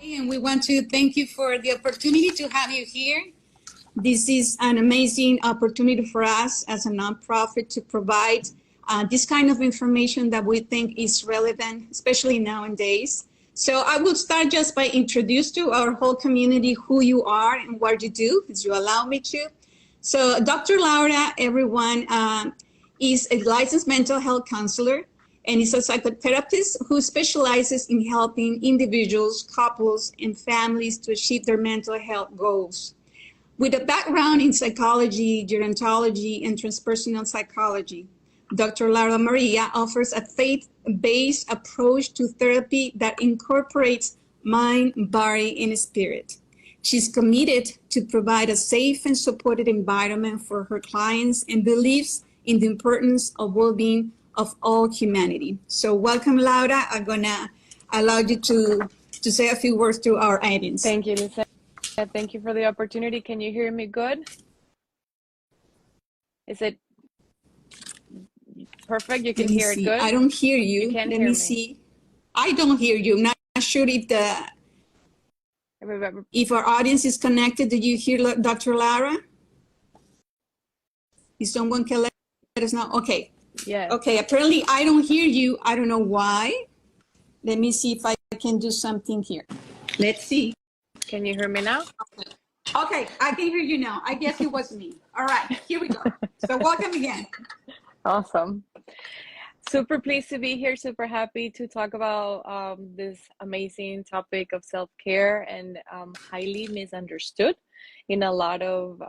And we want to thank you for the opportunity to have you here. This is an amazing opportunity for us as a nonprofit to provide this kind of information that we think is relevant, especially nowadays. So I will start just by introducing to our whole community who you are and what you do, if you allow me to. So Dr. Laura, everyone, is a licensed mental health counselor and is a psychotherapist who specializes in helping individuals, couples, and families to achieve their mental health goals. With a background in psychology, gerontology, and transpersonal psychology, Dr. Laura Maria offers a faith-based approach to therapy that incorporates mind, body, and spirit. She's committed to provide a safe and supported environment for her clients and believes in the importance of well-being of all humanity. So welcome, Laura. I'm gonna allow you to say a few words to our audience. Thank you, Lisa. Thank you for the opportunity. Can you hear me good? Is it perfect? You can hear it good? I don't hear you. You can't hear me. Let me see. I don't hear you. I'm not sure if our audience is connected. Do you hear Dr. Laura? If someone can let us know. Okay. Yes. Okay, apparently I don't hear you. I don't know why. Let me see if I can do something here. Let's see. Can you hear me now? Okay, I can hear you now. I guess it was me. All right, here we go. So welcome again. Awesome. Super pleased to be here. Super happy to talk about this amazing topic of self-care and highly misunderstood in a lot of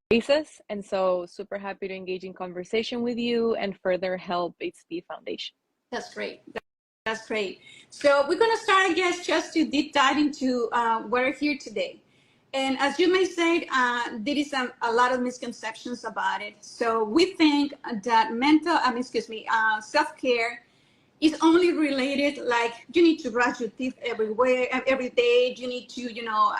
places. And so super happy to engage in conversation with you and further help HSP Foundation. That's great. That's great. So we're going to start, I guess, just to deep dive into we're here today. And as you may say, there is a lot of misconceptions about it. So we think that self-care is only related, like you need to brush your teeth every day. You need to,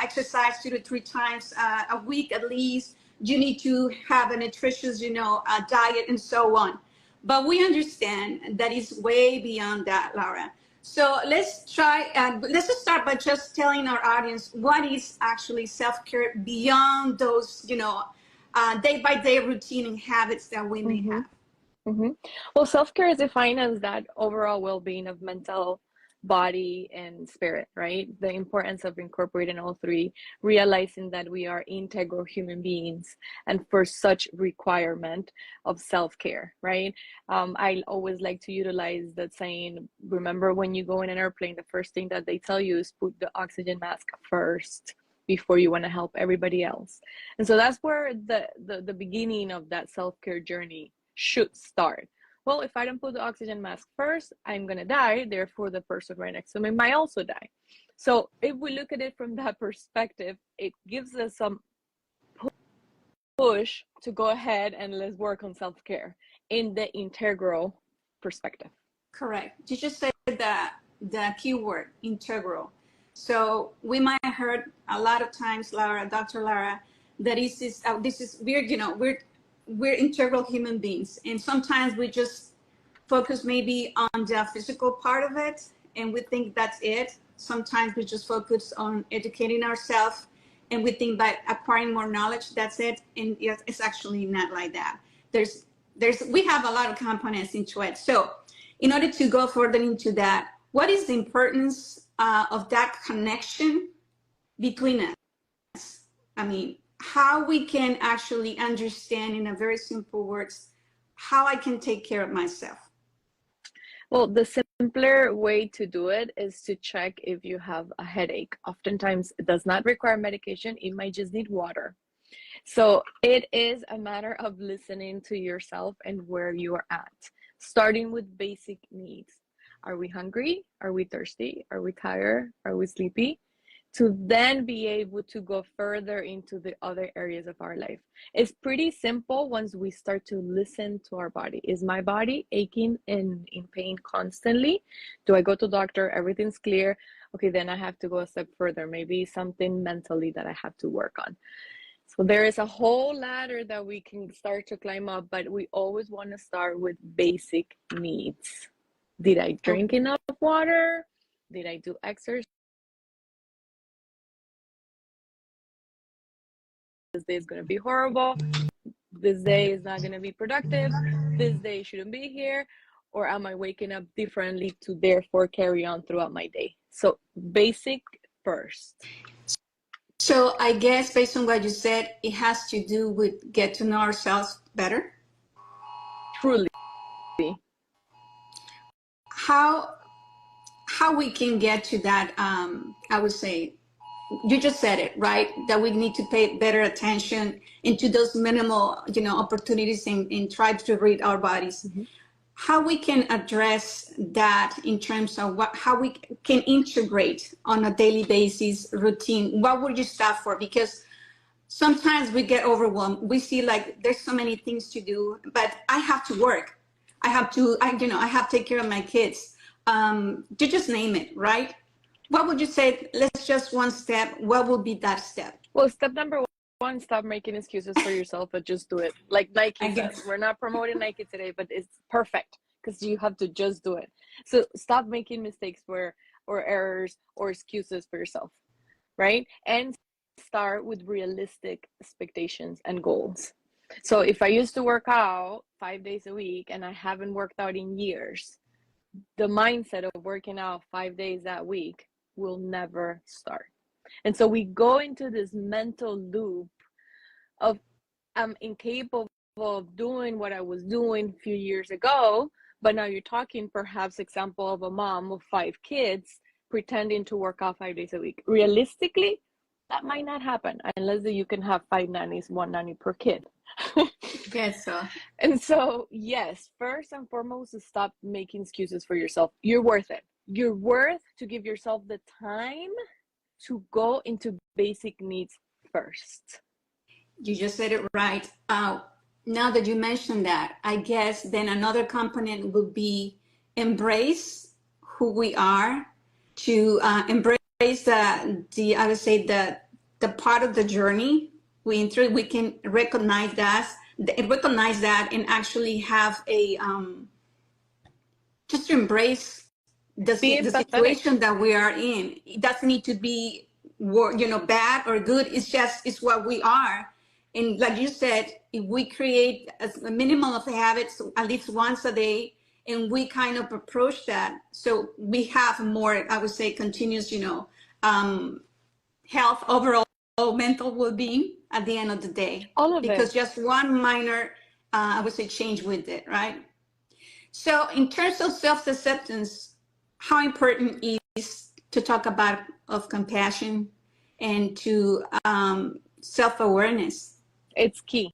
exercise 2 to 3 times a week at least. You need to have a nutritious, diet and so on. But we understand that is way beyond that, Laura. So let's just start by just telling our audience what is actually self-care beyond those, day-by-day routine and habits that we may have. Well, self-care is defined as that overall well-being of mental, body, and spirit, right? The importance of incorporating all three, realizing that we are integral human beings, and for such requirement of self-care, right? I always like to utilize that saying, remember when you go in an airplane, the first thing that they tell you is put the oxygen mask first before you want to help everybody else. And so that's where the beginning of that self-care journey should start. Well, if I don't put the oxygen mask first, I'm going to die. Therefore, the person right next to me might also die. So if we look at it from that perspective, it gives us some push to go ahead and let's work on self-care in the integral perspective. Correct. You just said the key word, integral. So we might have heard a lot of times, Laura, Dr. Laura, that we're integral human beings, and sometimes we just focus maybe on the physical part of it and we think that's it. Sometimes we just focus on educating ourselves and we think by acquiring more knowledge that's it, and it's actually not like that. We have a lot of components into it. So in order to go further into that, what is the importance of that connection between us? I mean, how we can actually understand in a very simple words how I can take care of myself. Well, the simpler way to do it is to check if you have a headache. Oftentimes it does not require medication, it might just need water. So it is a matter of listening to yourself and where you are at, starting with basic needs. Are we hungry? Are we thirsty? Are we tired? Are we sleepy? To then be able to go further into the other areas of our life. It's pretty simple once we start to listen to our body. Is my body aching and in pain constantly? Do I go to the doctor? Everything's clear. Okay, then I have to go a step further. Maybe something mentally that I have to work on. So there is a whole ladder that we can start to climb up, but we always want to start with basic needs. Did I drink enough water? Did I do exercise? This day is going to be horrible. This day is not going to be productive. This day shouldn't be here. Or am I waking up differently to therefore carry on throughout my day? So basic first. So I guess based on what you said, it has to do with get to know ourselves better. Truly. How we can get to that, I would say, you just said it, right? That we need to pay better attention into those minimal, opportunities and try to read our bodies. Mm-hmm. How we can address that in terms of how we can integrate on a daily basis routine. What would you start for? Because sometimes we get overwhelmed. We see like there's so many things to do, but I have to work. I have to take care of my kids. You just name it, right? What would you say? Let's just one step. What would be that step? Well, step number one, stop making excuses for yourself, but just do it. Like Nike says, we're not promoting Nike today, but it's perfect because you have to just do it. So stop making mistakes or errors or excuses for yourself, right? And start with realistic expectations and goals. So if I used to work out 5 days a week and I haven't worked out in years, the mindset of working out 5 days that week will never start. And so we go into this mental loop of I'm incapable of doing what I was doing a few years ago, but now you're talking perhaps example of a mom of 5 kids pretending to work out 5 days a week. Realistically, that might not happen unless you can have 5 nannies, 1 nanny per kid. Yes, so. And so, yes, first and foremost is stop making excuses for yourself. You're worth it. You're worth to give yourself the time to go into basic needs first. You just said it right. Now that you mentioned that, I guess then another component would be embrace who we are, to embrace the I would say the part of the journey we enter. We can recognize that and actually have a just to embrace the situation that we are in. It doesn't need to be bad or good. It's what we are. And like you said, if we create a minimum of habits at least once a day, and we kind of approach that, so we have more, I would say, continuous, health, overall mental well-being at the end of the day. All of because it. just one minor, I would say, change with it, right? So in terms of self-acceptance, how important is to talk about of compassion and to self-awareness? It's key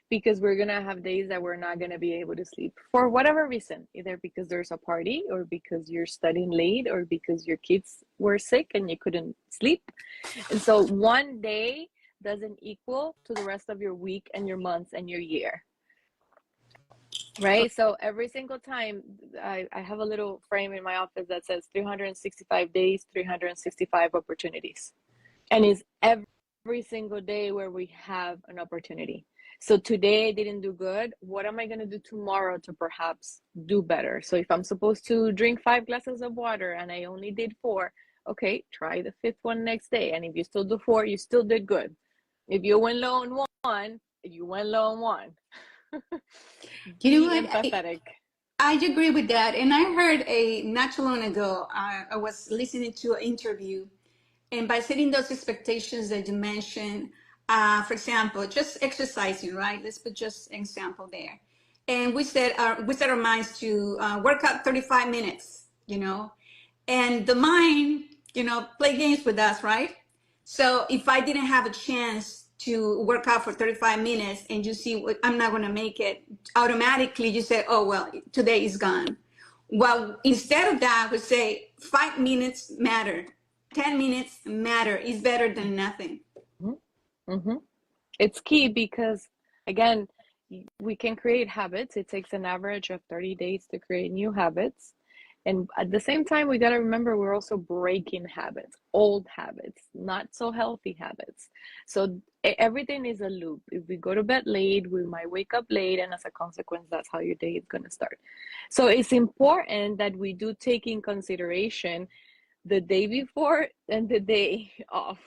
because we're going to have days that we're not going to be able to sleep for whatever reason, either because there's a party or because you're studying late or because your kids were sick and you couldn't sleep. And so one day doesn't equal to the rest of your week and your months and your year. Right? So every single time I have a little frame in my office that says 365 days, 365 opportunities. And it's every single day where we have an opportunity. So today I didn't do good. What am I going to do tomorrow to perhaps do better? So if I'm supposed to drink 5 glasses of water and I only did 4, okay, try the 5th one next day. And if you still do 4, you still did good. If you went low on 1, you went low on 1. You know what? Empathetic. I agree with that. And I heard not too long ago, I was listening to an interview, and by setting those expectations that you mentioned, for example, just exercising, right? Let's put just an example there. And we set our minds to work out 35 minutes, and the mind, play games with us, right? So if I didn't have a chance to work out for 35 minutes and you see I'm not going to make it, automatically you say, oh, well, today is gone. Well, instead of that, we say 5 minutes matter. 10 minutes matter. Is better than nothing. Mm-hmm. It's key because, again, we can create habits. It takes an average of 30 days to create new habits. And at the same time, we got to remember we're also breaking habits, old habits, not so healthy habits. So everything is a loop. If we go to bed late, we might wake up late, and as a consequence, that's how your day is going to start. So it's important that we do take in consideration the day before and the day off,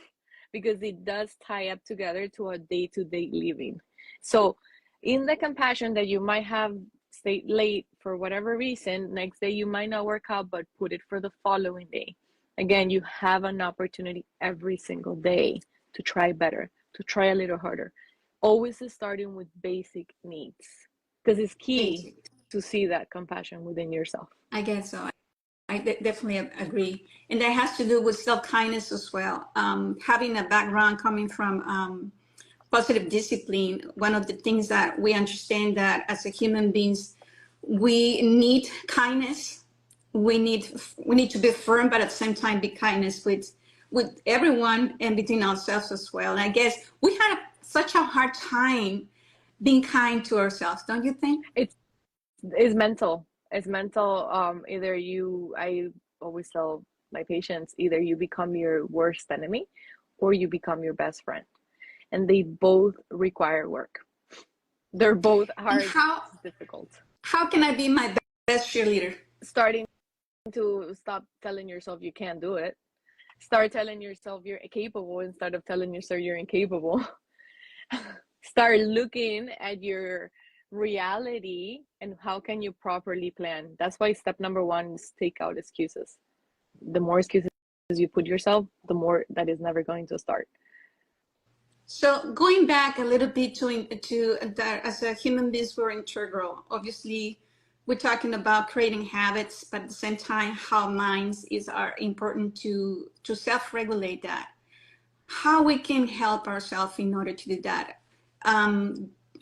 because it does tie up together to a day-to-day living. So in the compassion that you might have stayed late for whatever reason, next day you might not work out, but put it for the following day. Again, you have an opportunity every single day to try better, to try a little harder. Always starting with basic needs, because it's key to see that compassion within yourself. I guess so. I definitely agree. And that has to do with self-kindness as well. Having a background coming from positive discipline, one of the things that we understand that as a human beings, we need kindness. We need to be firm, but at the same time be kindness with everyone and between ourselves as well. And I guess we had such a hard time being kind to ourselves, don't you think? It's mental. It's mental. I always tell my patients, either you become your worst enemy or you become your best friend. And they both require work. They're both hard, difficult. How can I be my best cheerleader? Starting to stop telling yourself you can't do it. Start telling yourself you're capable instead of telling yourself you're incapable. Start looking at your reality and how can you properly plan. That's why step number one is take out excuses. The more excuses you put yourself, the more that is never going to start. So going back a little bit to that, as a human beings, we're integral. Obviously, we're talking about creating habits, but at the same time, how minds are important to self-regulate that. How we can help ourselves in order to do that.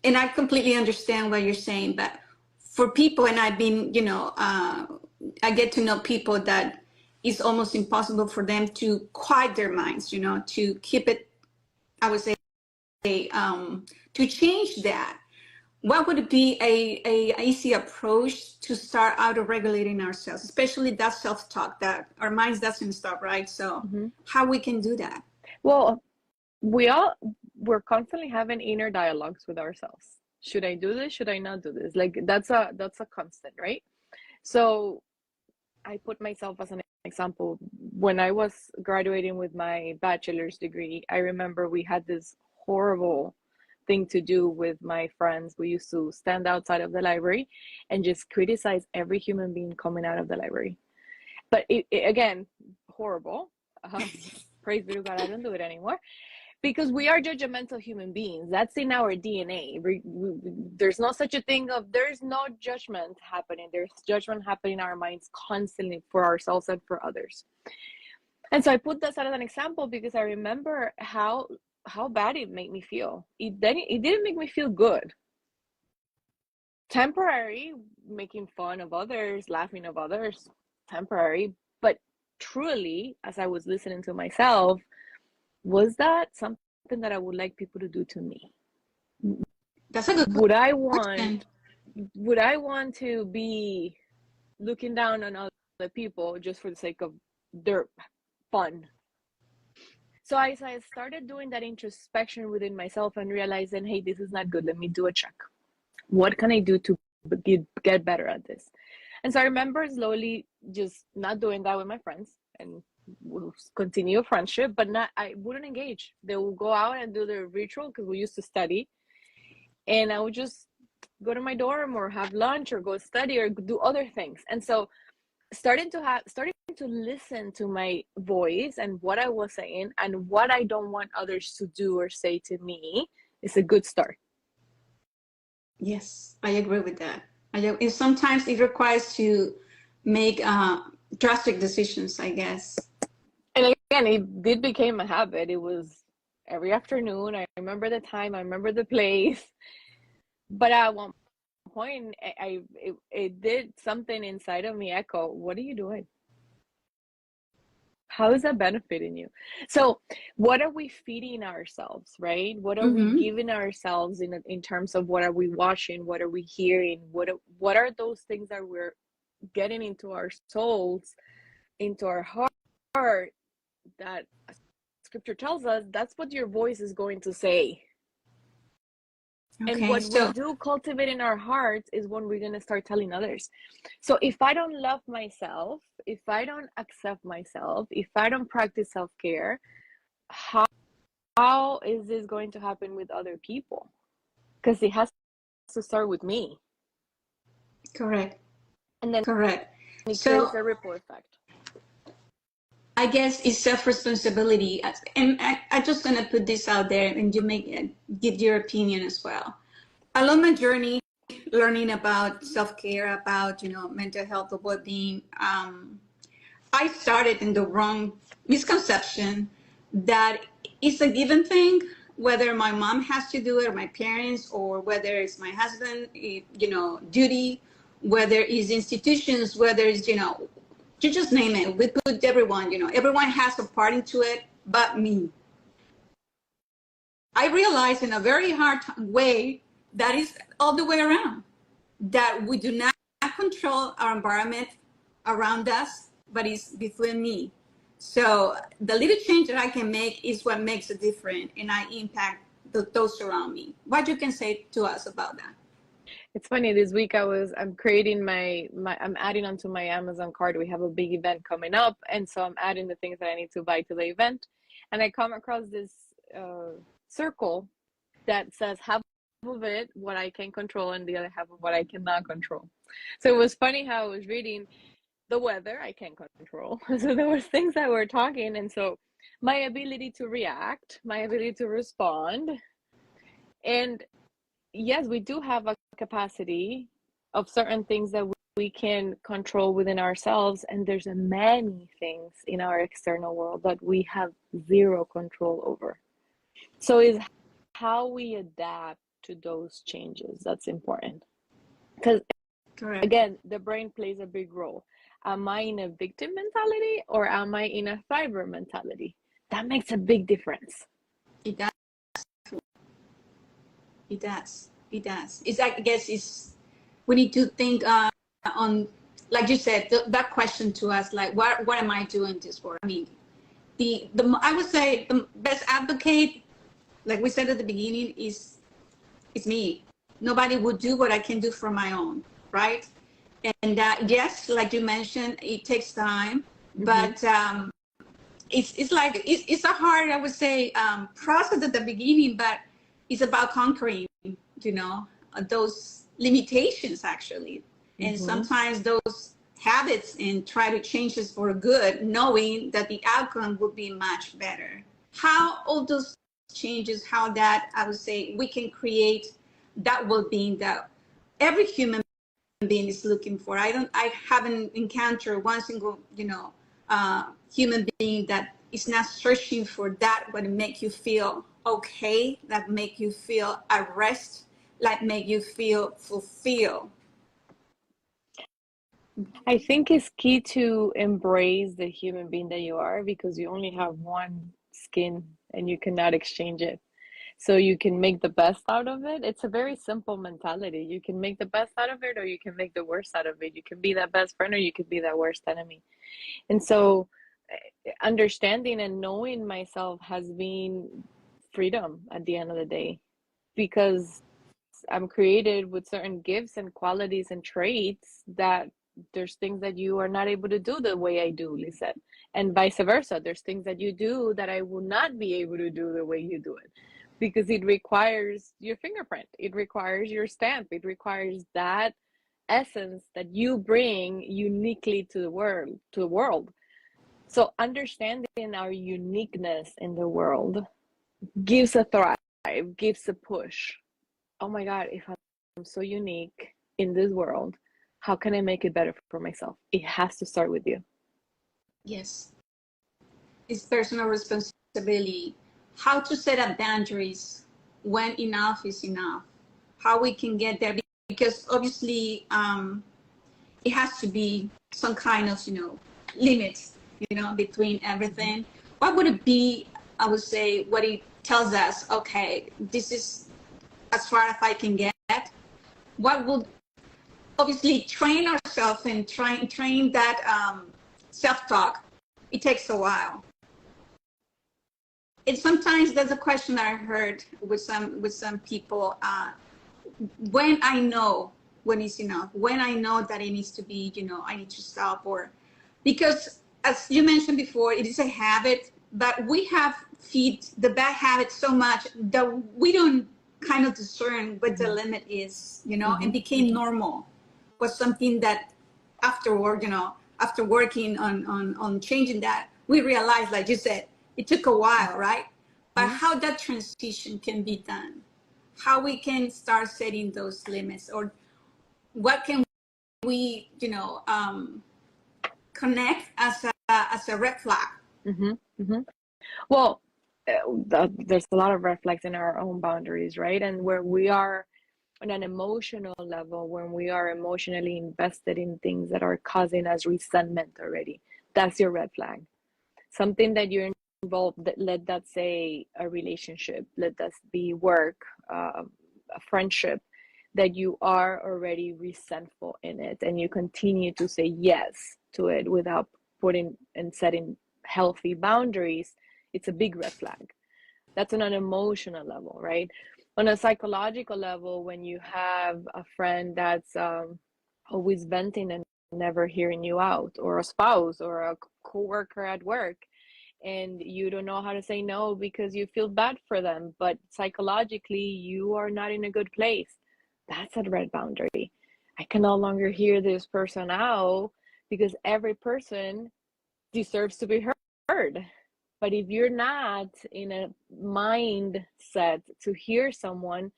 And I completely understand what you're saying, but for people, and I've been, I get to know people that it's almost impossible for them to quiet their minds, to keep it, I would say, to change that. What would be a easy approach to start auto-regulating ourselves, especially that self-talk that our minds doesn't stop, right? So how we can do that? Well, we're constantly having inner dialogues with ourselves. Should I do this? Should I not do this? Like that's a constant, right? So I put myself as an example. When I was graduating with my bachelor's degree, I remember we had this horrible thing to do with my friends. We used to stand outside of the library and just criticize every human being coming out of the library. But it again, horrible. Praise be to God, I don't do it anymore. Because we are judgmental human beings. That's in our DNA. There's no such a thing of, there's no judgment happening. There's judgment happening in our minds constantly for ourselves and for others. And so I put this as an example because I remember how bad it made me feel. It didn't make me feel good. Temporary, making fun of others, laughing of others, temporary. But truly, as I was listening to myself, was that something that I would like people to do to me? That's a good Would question. Would I want to be looking down on other people just for the sake of their fun? So I started doing that introspection within myself and realizing, hey, this is not good. Let me do a check. What can I do to get better at this? And so I remember slowly just not doing that with my friends and we'll continue a friendship, but I wouldn't engage. They will go out and do their ritual because we used to study, and I would just go to my dorm or have lunch or go study or do other things. And so starting to listen to my voice and what I was saying and what I don't want others to do or say to me is a good start. Yes, I agree with that. Sometimes it requires to make drastic decisions, I guess. And again, it became a habit. It was every afternoon. I remember the time, I remember the place. But at one point, it did something inside of me echo, what are you doing? How is that benefiting you? So what are we feeding ourselves, right? What are we giving ourselves in terms of what are we watching? What are we hearing? What are those things that we're getting into our souls, into our heart, that scripture tells us that's what your voice is going to say. Okay, and what we do cultivate in our hearts is when we're going to start telling others. So if I don't love myself, if I don't accept myself, if I don't practice self-care, how is this going to happen with other people? Because it has to start with me. correct. And then Correct. it So creates a ripple effect. I guess it's self-responsibility. And I'm just going to put this out there and you give your opinion as well. Along my journey, learning about self-care, about, mental health, or well-being, I started in the wrong misconception that it's a given thing, whether my mom has to do it or my parents, or whether it's my husband, duty, whether it's institutions, whether it's, you just name it. We put everyone, everyone has a part into it, but me. I realized in a very hard way that is all the way around, that we do not control our environment around us, but it's between me. So the little change that I can make is what makes a difference, and I impact those around me. What you can say to us about that? It's funny, this week I'm creating I'm adding onto my Amazon cart. We have a big event coming up, and so I'm adding the things that I need to buy to the event. And I come across this circle that says half of it what I can control and the other half of what I cannot control. So it was funny how I was reading the weather I can't control. So there was things that were talking, and so my ability to react, my ability to respond, and yes, we do have a capacity of certain things that we can control within ourselves, and there's many things in our external world that we have zero control over. So it's how we adapt to those changes that's important. Because again, the brain plays a big role. Am I in a victim mentality or am I in a thriver mentality? That makes a big difference. It does. It does. It does. I guess we need to think on, like you said, that question to us, like, what am I doing this for? I mean, I would say the best advocate, like we said at the beginning, is me. Nobody would do what I can do for my own, right? And yes, like you mentioned, it takes time, but it's a hard, I would say, process at the beginning, but it's about conquering, those limitations actually. And sometimes those habits, and try to change this for good, knowing that the outcome will be much better. How all those changes, how that, I would say, we can create that well-being that every human being is looking for. I haven't encountered one single, human being that is not searching for that, what make you feel okay, that make you feel at rest, like make you feel fulfilled. I think it's key to embrace the human being that you are, because you only have one skin and you cannot exchange it. So you can make the best out of it. It's a very simple mentality. You can make the best out of it, or you can make the worst out of it. You can be that best friend, or you could be that worst enemy. And so understanding and knowing myself has been freedom at the end of the day, because I'm created with certain gifts and qualities and traits that there's things that you are not able to do the way I do, Lisette. And vice versa. There's things that you do that I will not be able to do the way you do it, because it requires your fingerprint. It requires your stamp. It requires that essence that you bring uniquely to the world. So understanding our uniqueness in the world gives a thrive, gives a push. Oh my God, if I'm so unique in this world, how can I make it better for myself? It has to start with you. Yes. It's personal responsibility. How to set up boundaries when enough is enough. How we can get there, because obviously it has to be some kind of, limits, between everything. What would it be? I would say what it tells us, okay, this is as far as I can get. What would obviously train ourselves and train that self-talk, it takes a while. And sometimes there's a question that I heard with some people, when I know when it's enough, when I know that it needs to be, I need to stop, or because as you mentioned before, it is a habit, but we have feed the bad habit so much that we don't kind of discern what the limit is, and became normal. Was something that afterward, after working on changing that, we realized, like you said, it took a while, right? But how that transition can be done, how we can start setting those limits, or what can we, connect as a red flag. Well, there's a lot of red flags in our own boundaries, right? And where we are on an emotional level, when we are emotionally invested in things that are causing us resentment already, that's your red flag. Something that you're involved, let that say a relationship, let that be work, a friendship, that you are already resentful in it and you continue to say yes to it without putting and setting healthy boundaries, it's a big red flag. That's on an emotional level, right? On a psychological level, when you have a friend that's always venting and never hearing you out, or a spouse or a coworker at work, and you don't know how to say no because you feel bad for them, but psychologically you are not in a good place, that's a red boundary. I can no longer hear this person out because every person deserves to be heard. But if you're not in a mindset to hear someone,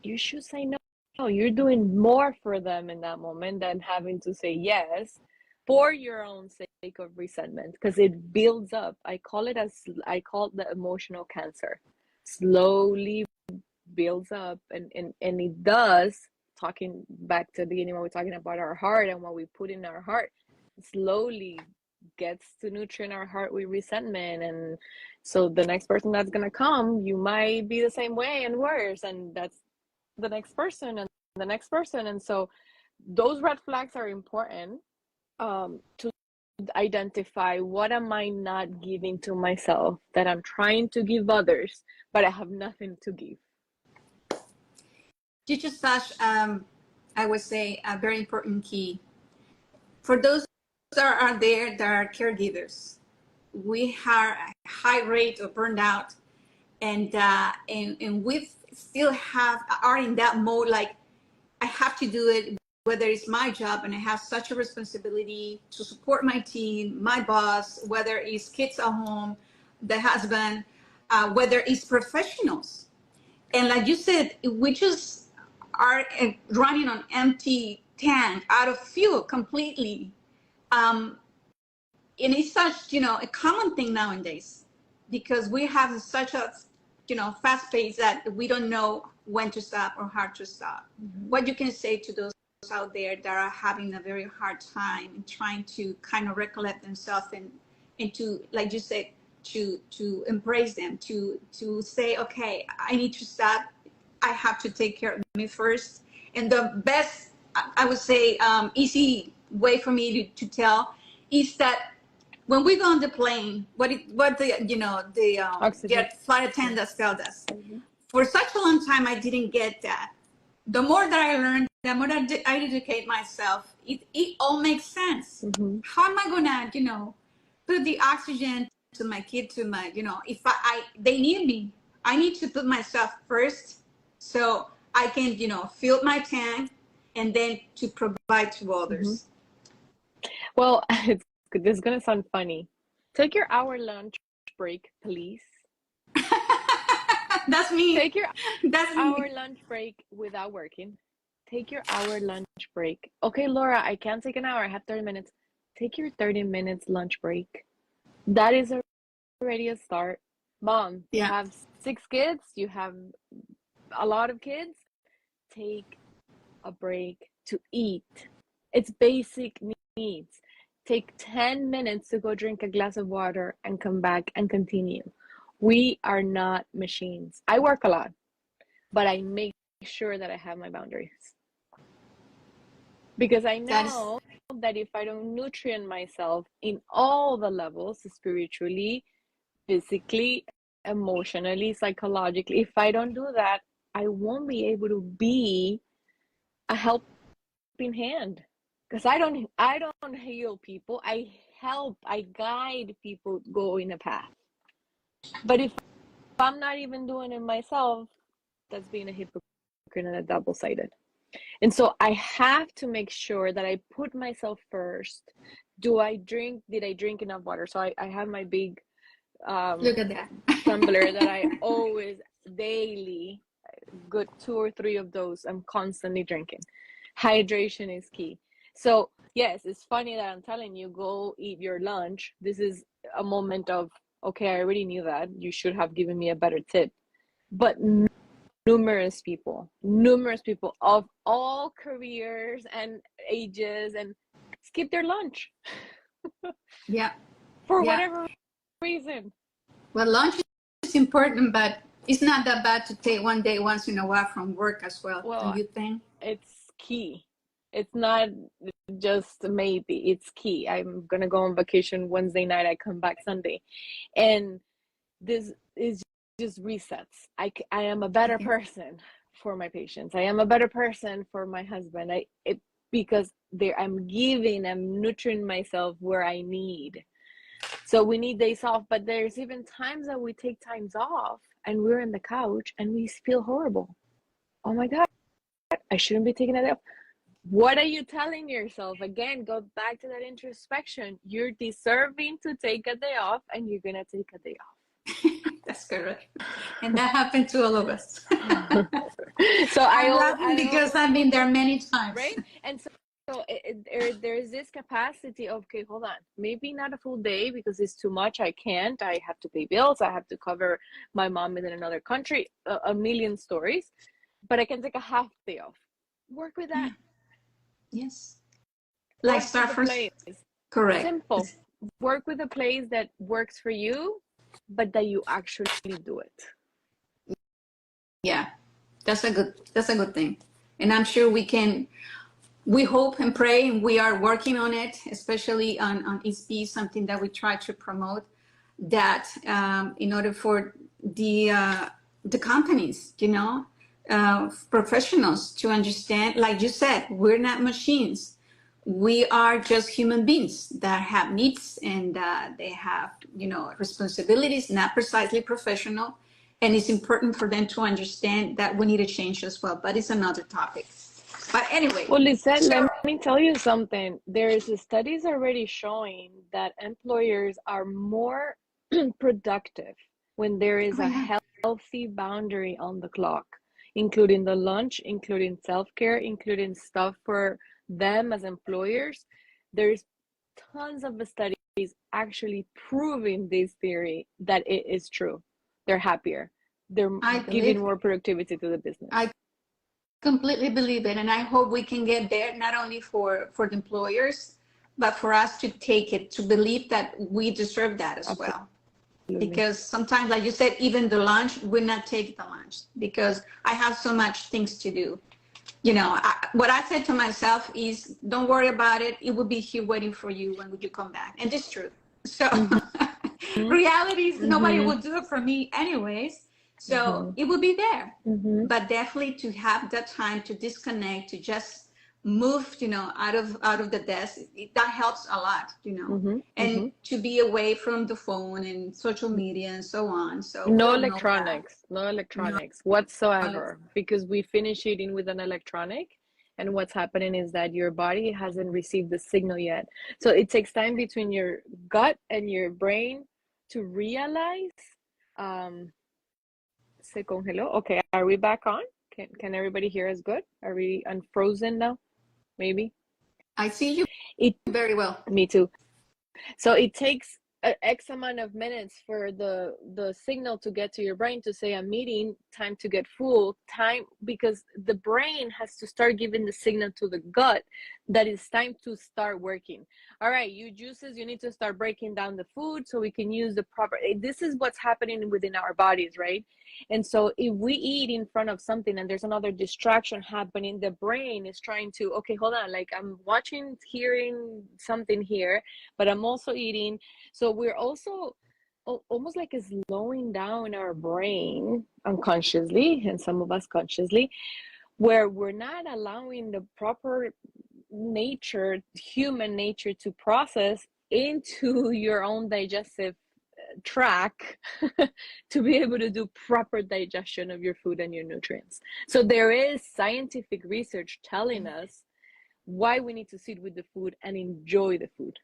you should say no. You're doing more for them in that moment than having to say yes for your own sake of resentment, because it builds up. I call it the emotional cancer. Slowly builds up, and it does. Talking back to the beginning when we're talking about our heart and what we put in our heart, slowly gets to nutrient our heart with resentment. And so the next person that's gonna come, you might be the same way and worse, and that's the next person and the next person. And so those red flags are important to identify, what am I not giving to myself that I'm trying to give others, but I have nothing to give. You just touched, I would say, a very important key. For those that are there that are caregivers, we have a high rate of burnout, and we still are in that mode, like I have to do it, whether it's my job and I have such a responsibility to support my team, my boss, whether it's kids at home, the husband, whether it's professionals. And like you said, we just are running on empty tank, out of fuel completely. And it's such, a common thing nowadays, because we have such a, fast pace that we don't know when to stop or how to stop. What you can say to those out there that are having a very hard time and trying to kind of recollect themselves, and to, like you said, to embrace them, to say, okay, I need to stop. I have to take care of me first. And the best, I would say, easy way for me to tell is that when we go on the plane, what the flight attendants tell us. For such a long time, I didn't get that. The more that I learned, the more that I educate myself, it all makes sense. How am I gonna, put the oxygen to my kid, to my, if they need me, I need to put myself first, so I can, fill my tank, and then to provide to others. Well, this is gonna sound funny. Take your hour lunch break, please. That's me. Take your hour lunch break without working. Take your hour lunch break. Okay, Laura, I can't take an hour. I have 30 minutes. Take your 30 minutes lunch break. That is already a start. Mom, you have 6 kids. You have a lot of kids. Take a break to eat. It's basic needs. Take 10 minutes to go drink a glass of water and come back and continue. We are not machines. I work a lot, but I make sure that I have my boundaries. Because I That is, know that if I don't nutrient myself in all the levels, spiritually, physically, emotionally, psychologically, if I don't do that, I won't be able to be a helping hand. Because I don't heal people. I help, I guide people go in a path. But if I'm not even doing it myself, that's being a hypocrite and a double-sided. And so I have to make sure that I put myself first. Did I drink enough water? So I have my big look at that. tumbler that I always daily, good 2 or 3 of those, I'm constantly drinking. Hydration is key. So yes, it's funny that I'm telling you, go eat your lunch. This is a moment of, okay, I already knew that. You should have given me a better tip. But numerous people of all careers and ages and skip their lunch Yeah. for Yeah. whatever reason. Well, lunch is important, but it's not that bad to take one day once in a while from work as well, don't Well, you think? it's key. It's not just maybe, it's key. I'm gonna go on vacation Wednesday night, I come back Sunday, and this is just resets. I am a better person for my patients. I am a better person for my husband. Because I'm nurturing myself where I need. So we need days off, but there's even times that we take times off and we're on the couch and we feel horrible. Oh my God, I shouldn't be taking a day off. What are you telling yourself? Again, go back to that introspection. You're deserving to take a day off, and you're gonna take a day off. That's correct. And that happened to all of us. So I'm laughing because I've been there many times. Right? And so there's this capacity of, okay, hold on, maybe not a full day because it's too much. I can't. I have to pay bills. I have to cover my mom in another country. A million stories, but I can take a half day off. Work with that. Yes. Like start first. Correct. Simple. Work with a place that works for you, but that you actually do it. Yeah, that's a good thing. And I'm sure we hope and pray, and we are working on it, especially on ESB, something that we try to promote, that in order for the companies, professionals to understand, like you said, we're not machines. We are just human beings that have needs, and they have, responsibilities, not precisely professional. And it's important for them to understand that we need a change as well, but it's another topic. But anyway. Well, Lisette, let me tell you something. There's studies already showing that employers are more productive when there is a healthy boundary on the clock, including the lunch, including self-care, including stuff for them as employers. There's tons of studies actually proving this theory that it is true. They're happier. They're giving more productivity to the business. I completely believe it, and I hope we can get there, not only for the employers, but for us to take it, to believe that we deserve that as well. Because sometimes, like you said, even the lunch, we're not taking the lunch because I have so much things to do. What I said to myself is, don't worry about it. It will be here waiting for you when you come back. And it's true. So reality is nobody will do it for me anyways. So it will be there. But definitely to have that time to disconnect, to just move, out of the desk, that helps a lot, and to be away from the phone and social media and so on. So no electronics whatsoever, because we finish eating with an electronic, and what's happening is that your body hasn't received the signal yet. So it takes time between your gut and your brain to realize. Se congeló. Okay, are we back on? Can everybody hear us good? Are we unfrozen now? Maybe. I see you very well. Me too. So it takes X amount of minutes for the signal to get to your brain to say I'm eating, time to get full, time, because the brain has to start giving the signal to the gut that it's time to start working. All right, you juices, you need to start breaking down the food so we can use the proper, this is what's happening within our bodies, right? And so if we eat in front of something and there's another distraction happening, the brain is trying to, okay, hold on, like I'm watching, hearing something here, but I'm also eating. So we're also almost like slowing down our brain unconsciously, and some of us consciously, where we're not allowing the proper nature, human nature, to process into your own digestive track to be able to do proper digestion of your food and your nutrients. So there is scientific research telling us why we need to sit with the food and enjoy the food.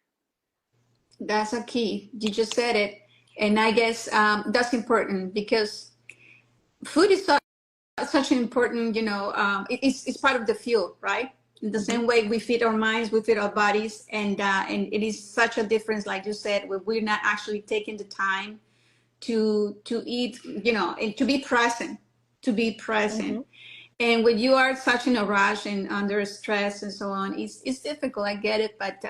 That's a key. You just said it. And I guess that's important because food is such an important, it's part of the fuel, right? In the same way we feed our minds, we feed our bodies, and it is such a difference, like you said, where we're not actually taking the time to eat, and to be present, And when you are such in a rush and under stress and so on, it's difficult. I get it, but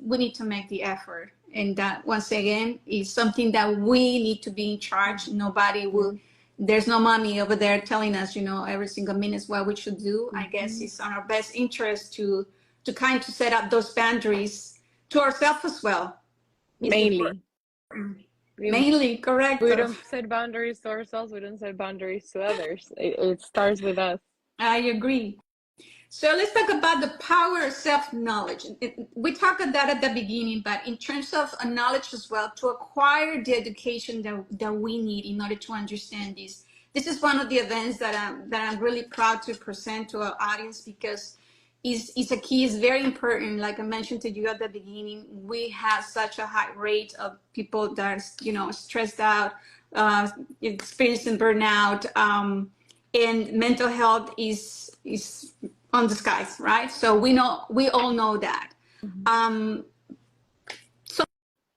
we need to make the effort. And that, once again, is something that we need to be in charge. Nobody will. There's no mommy over there telling us, every single minute what we should do. I guess it's on our best interest to kind of set up those boundaries to ourselves as well. Mainly. Mainly, correct. We don't set boundaries to ourselves. We don't set boundaries to others. It starts with us. I agree. So let's talk about the power of self-knowledge. We talked about that at the beginning, but in terms of knowledge as well, to acquire the education that we need in order to understand this. This is one of the events that I'm really proud to present to our audience because is a key, is very important. Like I mentioned to you at the beginning, we have such a high rate of people that are, stressed out, experiencing burnout, and mental health is on the skies, right? So we all know that. So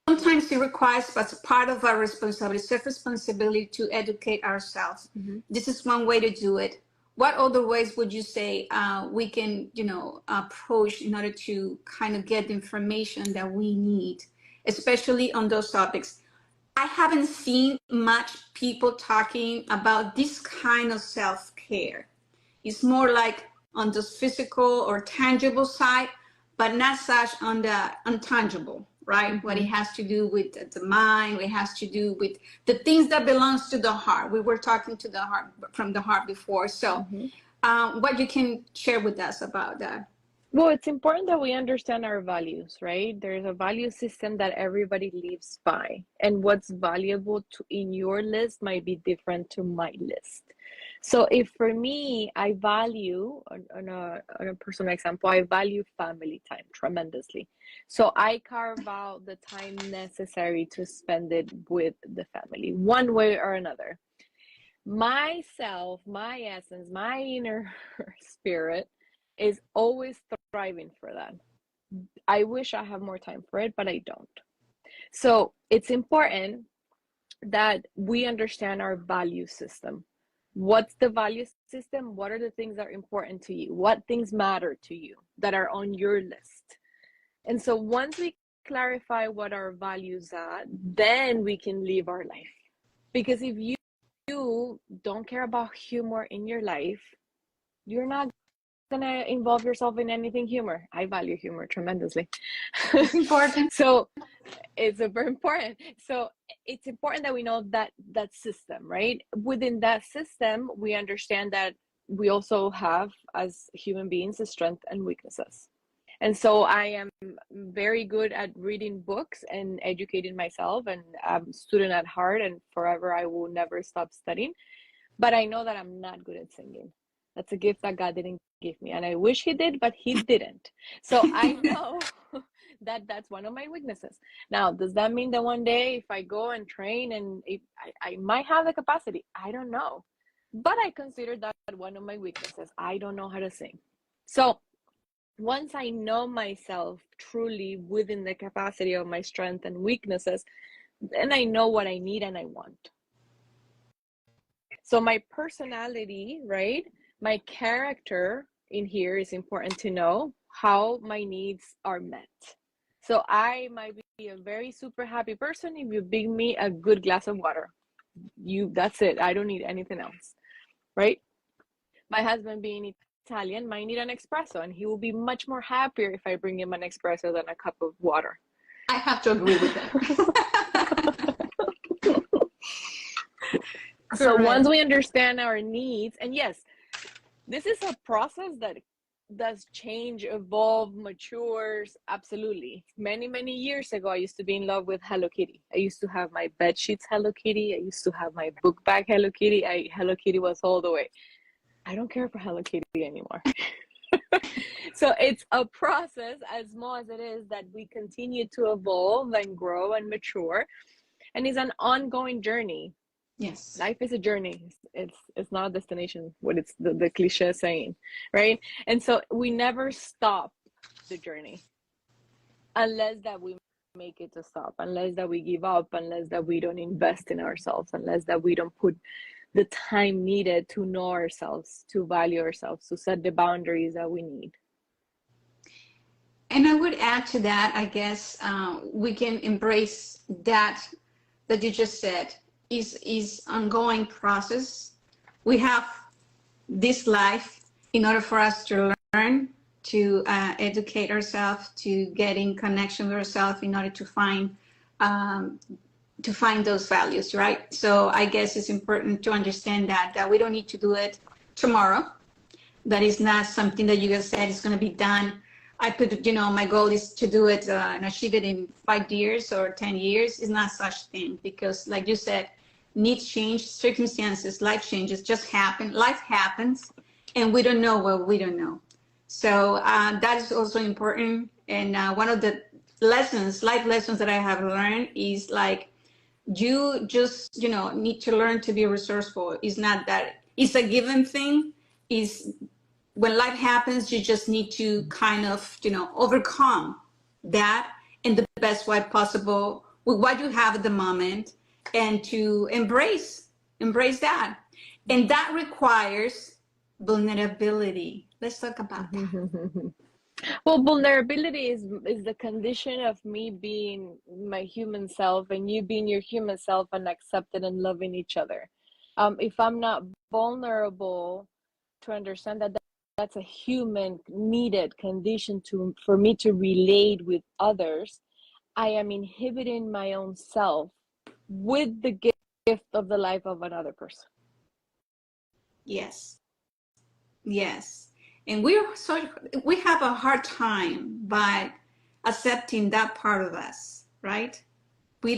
sometimes it requires, as part of our responsibility, self-responsibility, to educate ourselves. This is one way to do it. What other ways would you say we can, approach in order to kind of get the information that we need, especially on those topics? I haven't seen much people talking about this kind of self-care. It's more like on the physical or tangible side, but not such on the intangible, right? What it has to do with the mind, what it has to do with the things that belongs to the heart. We were talking to the heart, from the heart before. So what you can share with us about that? Well, it's important that we understand our values, right? There's a value system that everybody lives by, and what's valuable in your list might be different to my list. So if for me, I value, on a personal example, I value family time tremendously. So I carve out the time necessary to spend it with the family, one way or another. Myself, my essence, my inner spirit is always thriving for that. I wish I have more time for it, but I don't. So it's important that we understand our value system. What's the value system? What are the things that are important to you? What things matter to you that are on your list? And so once we clarify what our values are, then we can live our life. Because if you don't care about humor in your life, you're not gonna involve yourself in anything humor. I value humor tremendously. It's important. So it's super important. So it's important that we know that system, right? Within that system, we understand that we also have, as human beings, a strength and weaknesses. And so I am very good at reading books and educating myself, and I'm a student at heart, and forever I will never stop studying. But I know that I'm not good at singing. That's a gift that God didn't give me, and I wish he did, but he didn't. So I know that that's one of my weaknesses. Now, does that mean that one day if I go and train and I might have the capacity? I don't know. But I consider that one of my weaknesses. I don't know how to sing. So once I know myself truly within the capacity of my strengths and weaknesses, then I know what I need and I want. So my personality, right? My character in here is important to know. how my needs are met. So I might be a very super happy person if you bring me a good glass of water. That's it. I don't need anything else, right? My husband being Italian might need an espresso, and he will be much more happier if I bring him an espresso than a cup of water. I have to agree with that. So once we understand our needs, and yes, this is a process that does change, evolve, matures, absolutely. Many, many years ago, I used to be in love with Hello Kitty. I used to have my bed sheets Hello Kitty. I used to have my book bag Hello Kitty. Hello Kitty was all the way. I don't care for Hello Kitty anymore. So it's a process, as small as it is, that we continue to evolve and grow and mature. And it's an ongoing journey. Yes. Life is a journey. It's not a destination, what it's the cliche saying, right? And so we never stop the journey unless that we make it to stop, unless that we give up, unless that we don't invest in ourselves, unless that we don't put the time needed to know ourselves, to value ourselves, to set the boundaries that we need. And I would add to that, I guess, we can embrace that you just said is ongoing process. We have this life in order for us to learn, to educate ourselves, to get in connection with ourselves in order to find those values, right? So I guess it's important to understand that we don't need to do it tomorrow. That is not something that you guys said is going to be done. I could, my goal is to do it and achieve it in 5 years or 10 years. It's not such thing, because like you said, needs change, circumstances, life changes just happen. Life happens, and we don't know what we don't know. So that is also important. And one of the life lessons that I have learned is like, you just, need to learn to be resourceful. It's not that it's a given thing. Is when life happens, you just need to kind of, overcome that in the best way possible with what you have at the moment, and to embrace that. And that requires vulnerability. Let's talk about that. Well, vulnerability is the condition of me being my human self and you being your human self, and accepting and loving each other. If I'm not vulnerable to understand that that's a human needed condition for me to relate with others, I am inhibiting my own self with the gift of the life of another person. Yes. And we have a hard time by accepting that part of us, right? We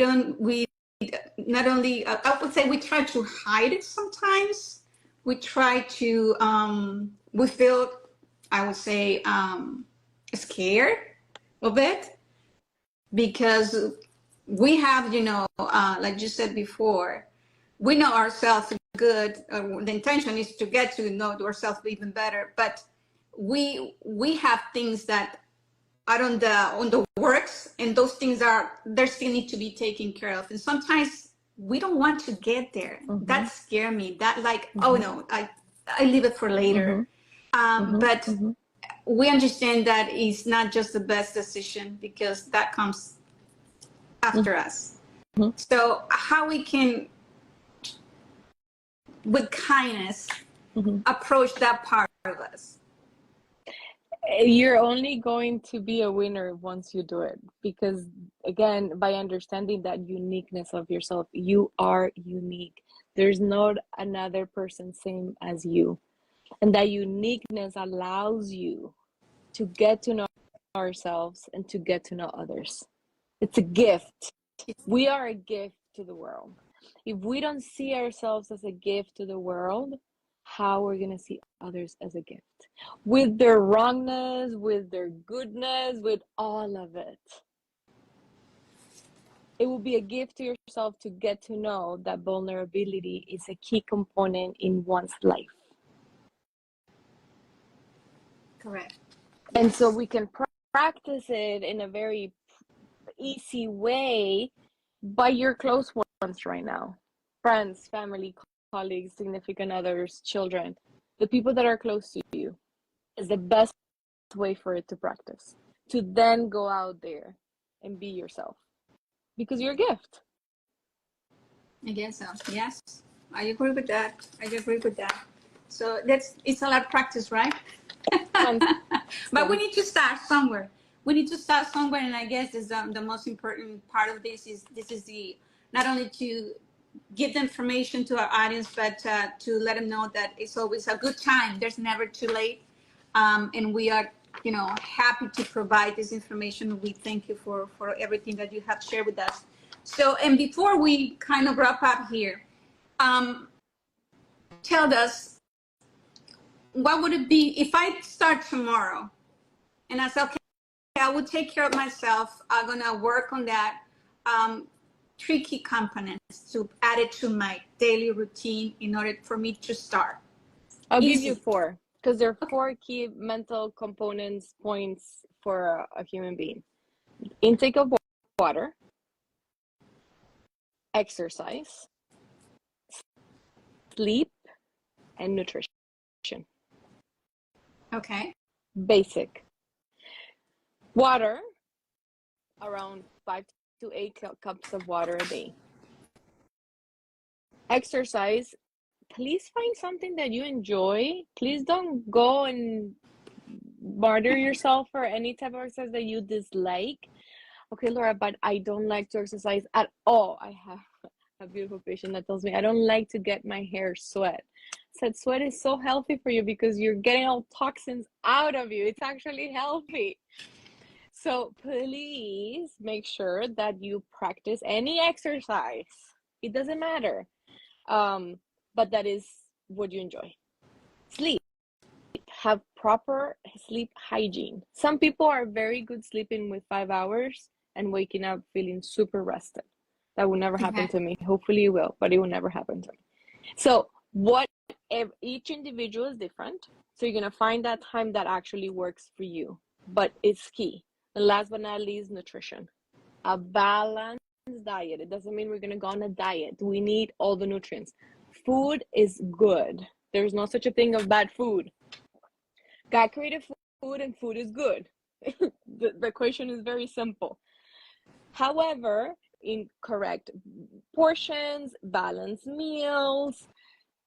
not only, I would say we try to hide it sometimes. We try to, we feel, I would say, scared of it, because we have, like you said before, we know ourselves good. The intention is to get to know ourselves even better, but we have things that are on the works, and those things they still need to be taken care of. And sometimes we don't want to get there. Mm-hmm. That scares me. That like, mm-hmm. Oh no, I leave it for later. Mm-hmm. But we understand that it's not just the best decision, because that comes after us. Mm-hmm. So how we can, with kindness, approach that part of us. You're only going to be a winner once you do it, because again, by understanding that uniqueness of yourself, you are unique. There's not another person same as you, and that uniqueness allows you to get to know ourselves and to get to know others. It's a gift. We are a gift to the world. If we don't see ourselves as a gift to the world, how we're going to see others as a gift, with their wrongness, with their goodness, with all of it. It will be a gift to yourself to get to know that vulnerability is a key component in one's life. Correct. And yes. So we can practice it in a very easy way by your close ones right now. Friends, family, colleagues, significant others, children, the people that are close to you is the best way for it to practice, to then go out there and be yourself, because you're a gift. I guess so. Yes, I agree with that. I agree with that. So it's a lot of practice, right? But we need to start somewhere. We need to start somewhere, and I guess is the most important part of this is the not only to give the information to our audience, but to let them know that it's always a good time. There's never too late, and we are, happy to provide this information. We thank you for everything that you have shared with us. So, and before we kind of wrap up here, tell us, what would it be if I start tomorrow and I say, okay, I will take care of myself. I'm gonna work on that. Three key components to add it to my daily routine in order for me to start. I'll give you 4, because there are 4 key mental components, points for a human being. Intake of water, exercise, sleep, and nutrition. Okay. Basic. Water, around 5 to 8 cups of water a day. Exercise, please find something that you enjoy. Please don't go and martyr yourself for any type of exercise that you dislike. Okay, Laura, but I don't like to exercise at all. I have a beautiful patient that tells me, I don't like to get my hair sweat. I said, sweat is so healthy for you because you're getting all toxins out of you. It's actually healthy. So please make sure that you practice any exercise. It doesn't matter. But that is what you enjoy. Sleep. Have proper sleep hygiene. Some people are very good sleeping with 5 hours and waking up feeling super rested. That will never happen to me. Hopefully it will, but it will never happen to me. So each individual is different. So you're going to find that time that actually works for you, but it's key. And last but not least, nutrition. A balanced diet. It doesn't mean we're going to go on a diet. We need all the nutrients. Food is good. There's no such a thing of bad food. God created food and food is good. The equation is very simple. However, in correct portions, balanced meals,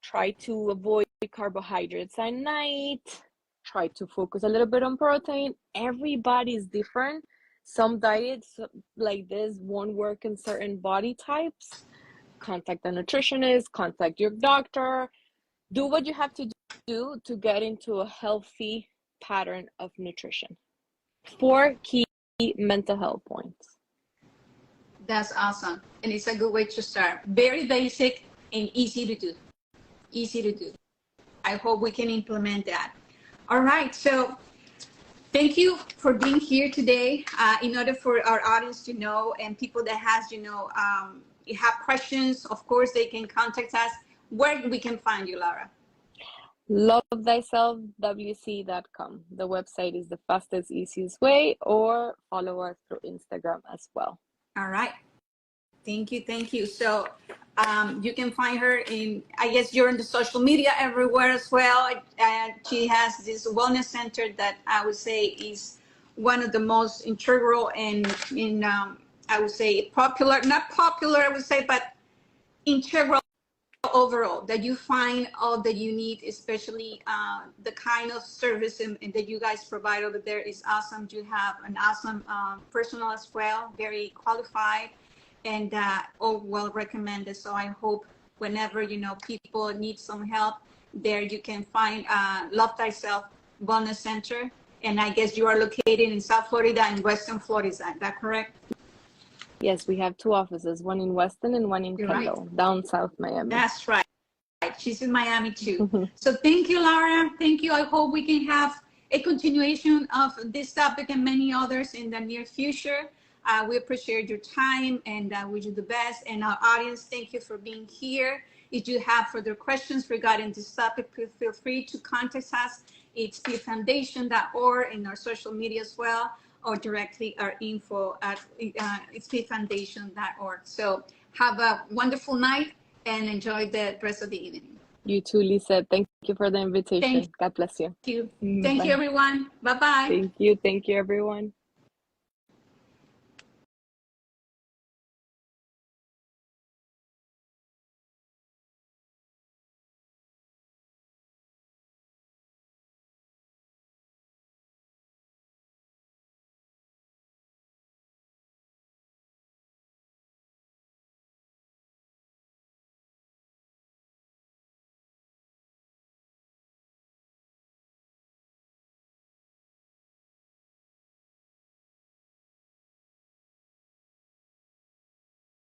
try to avoid carbohydrates at night, try to focus a little bit on protein. Everybody is different. Some diets like this won't work in certain body types. Contact a nutritionist, contact your doctor. Do what you have to do to get into a healthy pattern of nutrition. 4 key mental health points. That's awesome. And it's a good way to start. Very basic and easy to do. Easy to do. I hope we can implement that. All right. So thank you for being here today. In order for our audience to know and people that has, have questions, of course, they can contact us. Where we can find you, Laura? LoveThyselfWC.com. The website is the fastest, easiest way, or follow us through Instagram as well. All right. Thank you. Thank you. So you can find her I guess you're in the social media everywhere as well. She has this wellness center that I would say is one of the most integral and I would say not popular, I would say, but integral overall, that you find all that you need, especially the kind of service and that you guys provide over there is awesome. You have an awesome personnel as well, very qualified and all well recommended. So I hope whenever people need some help, there you can find Love Thyself Wellness Center. And I guess you are located in South Florida and Western Florida. Is that correct? Yes, we have 2 offices, one in Weston and one in Kendall, down South Miami. That's right. She's in Miami too. So thank you, Laura. Thank you. I hope we can have a continuation of this topic and many others in the near future. We appreciate your time and wish you the best. And our audience, thank you for being here. If you have further questions regarding this topic, please feel free to contact us. It's speedfoundation.org in our social media as well, or directly our info at speedfoundation.org. So have a wonderful night and enjoy the rest of the evening. You too, Lisa. Thank you for the invitation. Thank God bless you. you. Thank you, Bye. everyone. Bye-bye. Thank you. Thank you, everyone.